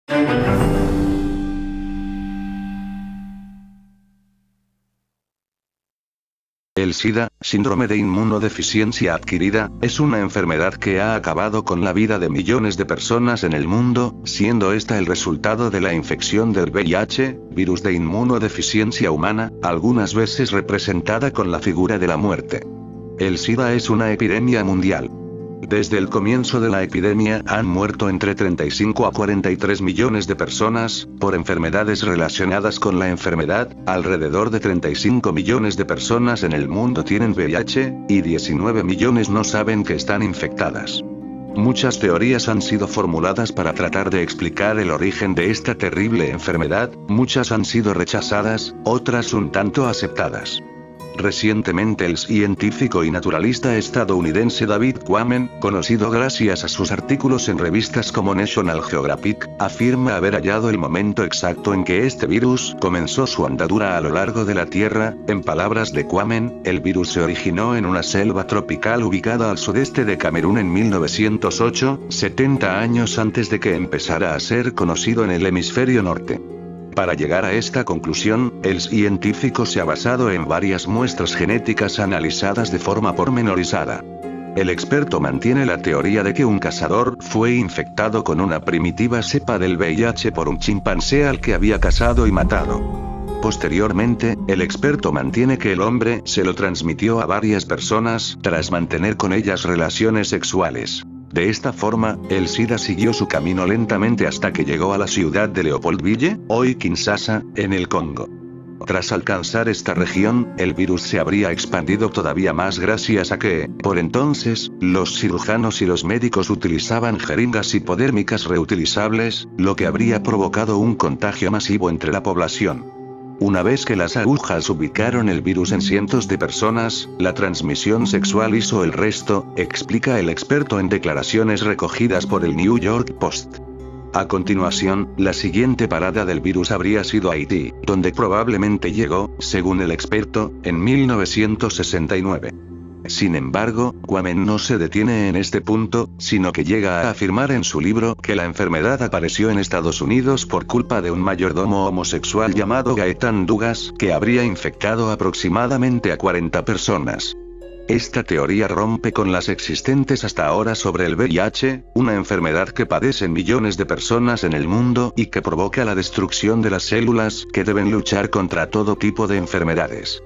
El SIDA, síndrome de inmunodeficiencia adquirida, es una enfermedad que ha acabado con la vida de millones de personas en el mundo, siendo esta el resultado de la infección del VIH, virus de inmunodeficiencia humana, algunas veces representada con la figura de la muerte. El SIDA es una epidemia mundial. Desde el comienzo de la epidemia han muerto entre 35 a 43 millones de personas, por enfermedades relacionadas con la enfermedad, alrededor de 35 millones de personas en el mundo tienen VIH, y 19 millones no saben que están infectadas. Muchas teorías han sido formuladas para tratar de explicar el origen de esta terrible enfermedad, muchas han sido rechazadas, otras un tanto aceptadas. Recientemente el científico y naturalista estadounidense David Quammen, conocido gracias a sus artículos en revistas como National Geographic, afirma haber hallado el momento exacto en que este virus comenzó su andadura a lo largo de la Tierra. En palabras de Quammen, el virus se originó en una selva tropical ubicada al sudeste de Camerún en 1908, 70 años antes de que empezara a ser conocido en el hemisferio norte. Para llegar a esta conclusión, el científico se ha basado en varias muestras genéticas analizadas de forma pormenorizada. El experto mantiene la teoría de que un cazador fue infectado con una primitiva cepa del VIH por un chimpancé al que había cazado y matado. Posteriormente, el experto mantiene que el hombre se lo transmitió a varias personas tras mantener con ellas relaciones sexuales. De esta forma, el SIDA siguió su camino lentamente hasta que llegó a la ciudad de Leopoldville, hoy Kinshasa, en el Congo. Tras alcanzar esta región, el virus se habría expandido todavía más gracias a que, por entonces, los cirujanos y los médicos utilizaban jeringas hipodérmicas reutilizables, lo que habría provocado un contagio masivo entre la población. Una vez que las agujas ubicaron el virus en cientos de personas, la transmisión sexual hizo el resto, explica el experto en declaraciones recogidas por el New York Post. A continuación, la siguiente parada del virus habría sido Haití, donde probablemente llegó, según el experto, en 1969. Sin embargo, Quammen no se detiene en este punto, sino que llega a afirmar en su libro que la enfermedad apareció en Estados Unidos por culpa de un mayordomo homosexual llamado Gaetan Dugas, que habría infectado aproximadamente a 40 personas. Esta teoría rompe con las existentes hasta ahora sobre el VIH, una enfermedad que padecen millones de personas en el mundo y que provoca la destrucción de las células que deben luchar contra todo tipo de enfermedades.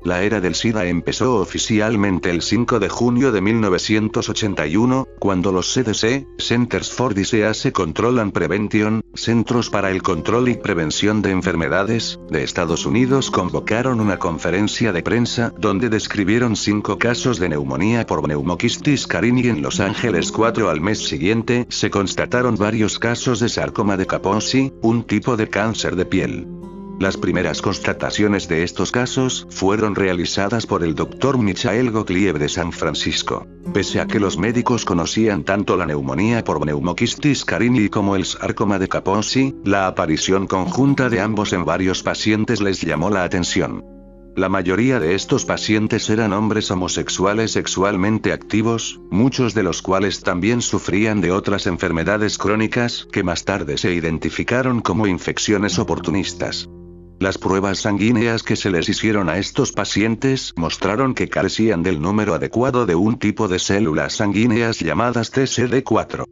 La era del SIDA empezó oficialmente el 5 de junio de 1981, cuando los CDC, Centers for Disease Control and Prevention, Centros para el Control y Prevención de Enfermedades, de Estados Unidos convocaron una conferencia de prensa donde describieron 5 casos de neumonía por Pneumocystis carini en Los Ángeles. 4 al mes siguiente se constataron varios casos de sarcoma de Kaposi, un tipo de cáncer de piel. Las primeras constataciones de estos casos fueron realizadas por el Dr. Michael Gottlieb de San Francisco. Pese a que los médicos conocían tanto la neumonía por Pneumocystis carini como el sarcoma de Kaposi, la aparición conjunta de ambos en varios pacientes les llamó la atención. La mayoría de estos pacientes eran hombres homosexuales sexualmente activos, muchos de los cuales también sufrían de otras enfermedades crónicas que más tarde se identificaron como infecciones oportunistas. Las pruebas sanguíneas que se les hicieron a estos pacientes mostraron que carecían del número adecuado de un tipo de células sanguíneas llamadas TCD4.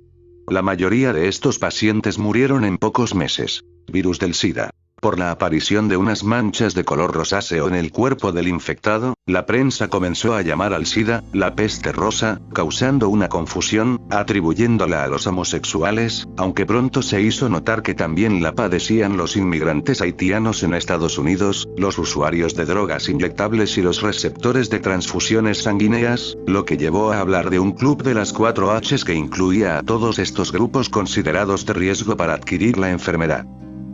La mayoría de estos pacientes murieron en pocos meses. Virus del SIDA. Por la aparición de unas manchas de color rosáceo en el cuerpo del infectado, la prensa comenzó a llamar al SIDA la peste rosa, causando una confusión, atribuyéndola a los homosexuales, aunque pronto se hizo notar que también la padecían los inmigrantes haitianos en Estados Unidos, los usuarios de drogas inyectables y los receptores de transfusiones sanguíneas, lo que llevó a hablar de un club de las 4 Hs que incluía a todos estos grupos considerados de riesgo para adquirir la enfermedad.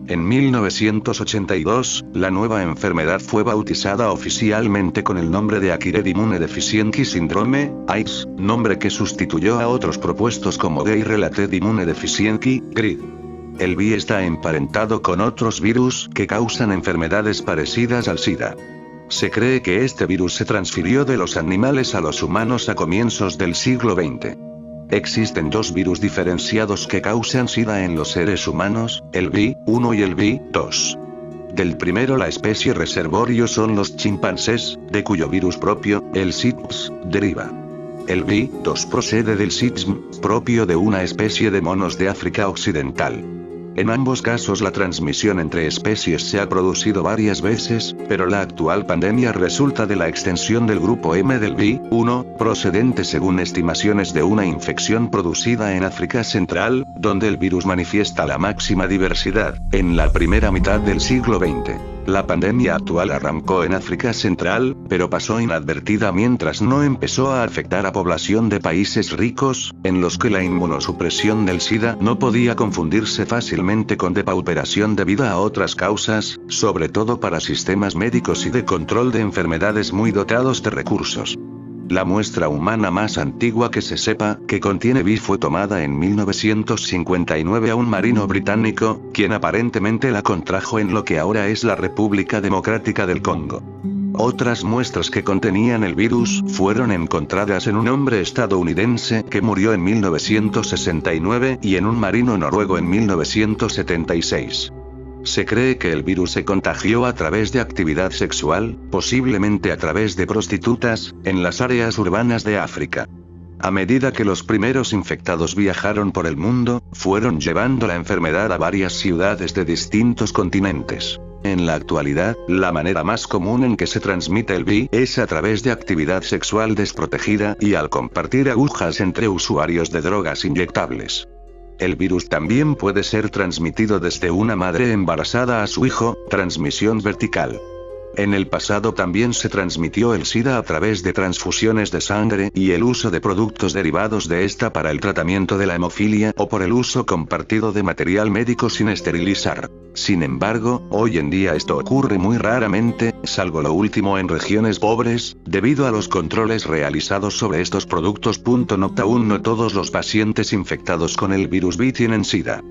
En 1982, la nueva enfermedad fue bautizada oficialmente con el nombre de Acquired Immunodeficiency Syndrome, AIDS, nombre que sustituyó a otros propuestos como Gay-Related Immunodeficiency, GRID. El VI está emparentado con otros virus que causan enfermedades parecidas al SIDA. Se cree que este virus se transfirió de los animales a los humanos a comienzos del siglo XX. Existen dos virus diferenciados que causan SIDA en los seres humanos, el V1 y el V2. Del primero la especie reservorio son los chimpancés, de cuyo virus propio, el SIDS, deriva. El V2 procede del SIDSM, propio de una especie de monos de África Occidental. En ambos casos la transmisión entre especies se ha producido varias veces, pero la actual pandemia resulta de la extensión del grupo M del V1, procedente según estimaciones de una infección producida en África Central, donde el virus manifiesta la máxima diversidad, en la primera mitad del siglo XX. La pandemia actual arrancó en África Central, pero pasó inadvertida mientras no empezó a afectar a población de países ricos, en los que la inmunosupresión del SIDA no podía confundirse fácilmente con depauperación debida a otras causas, sobre todo para sistemas médicos y de control de enfermedades muy dotados de recursos. La muestra humana más antigua que se sepa, que contiene VI, fue tomada en 1959 a un marino británico, quien aparentemente la contrajo en lo que ahora es la República Democrática del Congo. Otras muestras que contenían el virus fueron encontradas en un hombre estadounidense que murió en 1969 y en un marino noruego en 1976. Se cree que el virus se contagió a través de actividad sexual, posiblemente a través de prostitutas, en las áreas urbanas de África. A medida que los primeros infectados viajaron por el mundo, fueron llevando la enfermedad a varias ciudades de distintos continentes. En la actualidad, la manera más común en que se transmite el VIH es a través de actividad sexual desprotegida y al compartir agujas entre usuarios de drogas inyectables. El virus también puede ser transmitido desde una madre embarazada a su hijo, transmisión vertical. En el pasado también se transmitió el SIDA a través de transfusiones de sangre y el uso de productos derivados de esta para el tratamiento de la hemofilia o por el uso compartido de material médico sin esterilizar. Sin embargo, hoy en día esto ocurre muy raramente, salvo lo último en regiones pobres, debido a los controles realizados sobre estos productos. Nota: aún no todos los pacientes infectados con el virus VIH tienen SIDA.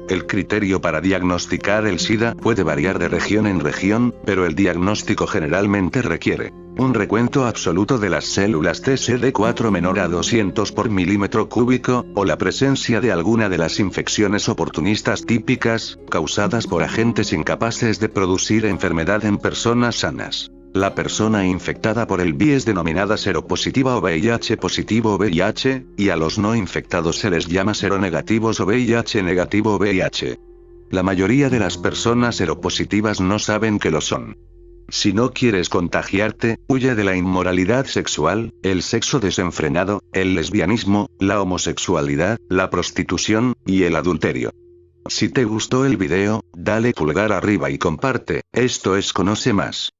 El criterio para diagnosticar el SIDA puede variar de región en región, pero el diagnóstico generalmente requiere un recuento absoluto de las células TCD4 menor a 200 por milímetro cúbico, o la presencia de alguna de las infecciones oportunistas típicas, causadas por agentes incapaces de producir enfermedad en personas sanas. La persona infectada por el VIH es denominada seropositiva o VIH positivo o VIH, y a los no infectados se les llama seronegativos o VIH negativo o VIH. La mayoría de las personas seropositivas no saben que lo son. Si no quieres contagiarte, huye de la inmoralidad sexual, el sexo desenfrenado, el lesbianismo, la homosexualidad, la prostitución, y el adulterio. Si te gustó el video, dale pulgar arriba y comparte. Esto es Conoce Más.